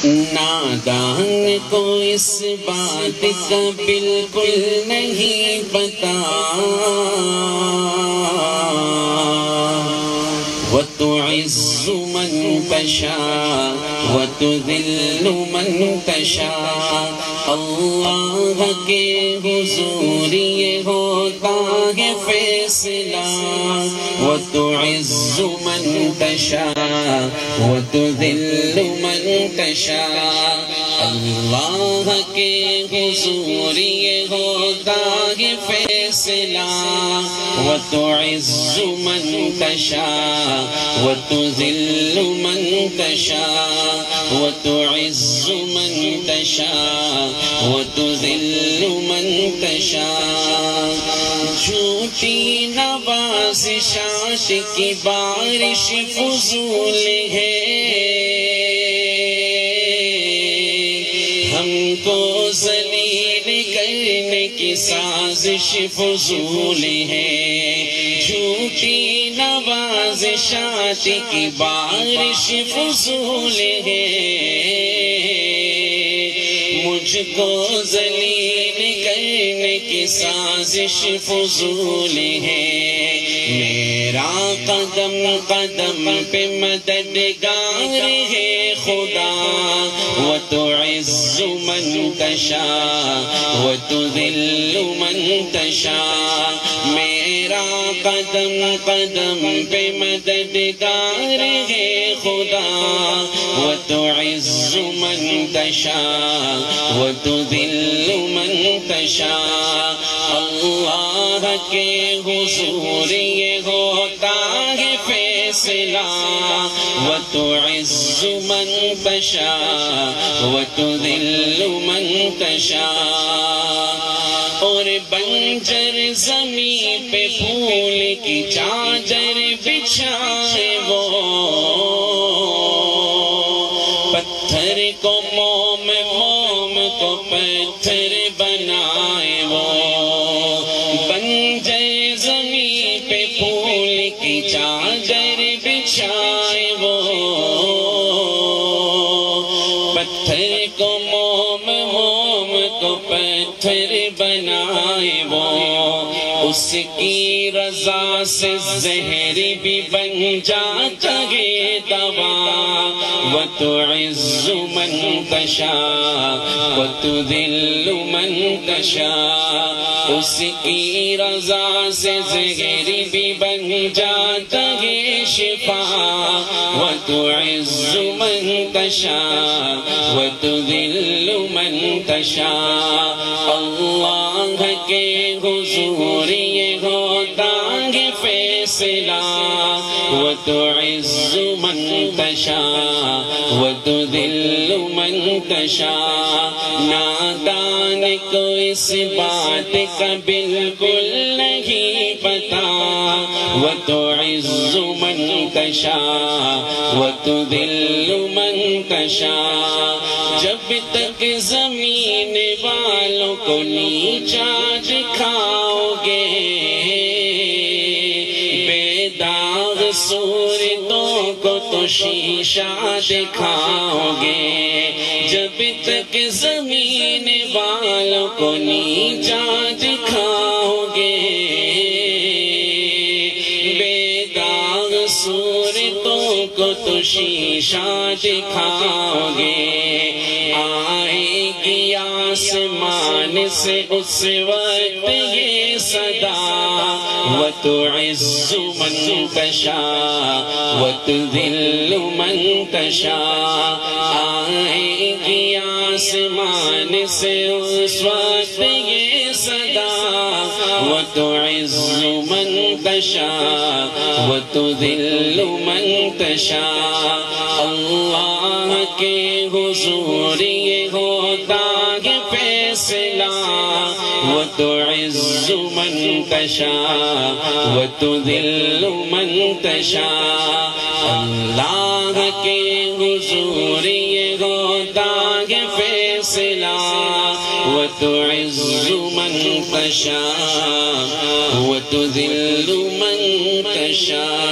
نادان کو اس بات کا بالکل نہیں پتا وَتُعِزُّ مَن تَشَاءُ وَتُذِلُّ مَن تَشَاءُ اللہ کے حضور یہ ہوتا ہے فیصلہ وَتُعِزُّ مَن تَشَاءُ وَتُذِلُّ مَن تَشَاءُ اللہ کے حضور یہ ہوتا ہے فیصلہ وَتُعِزُّ مَن تَشَاءُ وَتُذِلُّ مَن تَشَاءُ وَتُعِزُّ مَن تَشَاءُ وَتُذِلُّ مَن تَشَاءُ جھوٹی نوازشات کی بارش فضول ہے ہم کو ذلیل کرنے کی سازش فضول ہے جھوٹی نوازشات کی بارش فضول ہے مجھ کو ذلیل کرنے کی سازش فضول ہے میرا قدم قدم پہ مددگار ہے خدا وَتُعِزُّ مَن تَشَاءُ وَتُذِلُّ مَن تَشَاءُ میرا قدم قدم پہ مددگار ہے خدا وَتُعِزُّ مَن تَشَاءُ وَتُذِلُّ مَن تَشَاءُ اللہ کے حضور یہ ہوتا ہے فیصلہ وَتُعِزُّ مَن تَشَاءُ وَتُذِلُّ مَن تَشَاءُ اور بنجر زمین پہ پھول کی چادر بچھائے وہ پتھر کو موم موم کو پتھر بنائے وہ بنجر زمین پہ پھول کی چادر بچھائے وہ پتھر کو موم موم کو پتھر بنائے وہ اس کی رضا سے زہر بھی بن جاتا ہے دوا وَتُعِزُّ مَن تَشَاءُ وَتُذِلُّ مَن تَشَاءُ اس کی رضا سے زہر بھی بن جاتا ہے شفا وَتُعِزُّ مَن تَشَاءُ وَتُذِلُّ مَن تَشَاءُ اللہ کے حضور یہ ہوتا ہے فیصلہ وَتُعِزُّ مَن تَشَاءُ وَتُذِلُّ مَن تَشَاءُ نادان کو اس بات کا بالکل نہیں پتا وَتُعِزُّ مَن تَشَاءُ وَتُذِلُّ مَن تَشَاءُ جب تک زمین والوں کو نیچا دکھاؤ گے بے داغ صورتوں کو تو شیشہ دکھاؤ گے جب تک زمین والوں کو نیچا دکھاؤ گے بے داغ صورتوں کو تو شیشہ دکھاؤ گے آئے گی آسمان سے اس وقت یہ صدا وَتُعِزُّ مَن تَشَاءُ وَتُذِلُّ مَن تَشَاءُ آئے گی آسمان سے اس وقت یہ صدا وَتُعِزُّ مَن تَشَاءُ وَتُذِلُّ مَن تَشَاءُ اللہ کے حضور یہ ہوتا ہے فیصلہ وَتُعِزُّ مَن تَشَاءُ وَتُذِلُّ مَن تَشَاءُ اللہ کے حضور یہ ہوتا ہے فیصلہ وَتُعِزُّ مَن تَشَاءُ وَتُذِلُّ مَن تَشَاءُ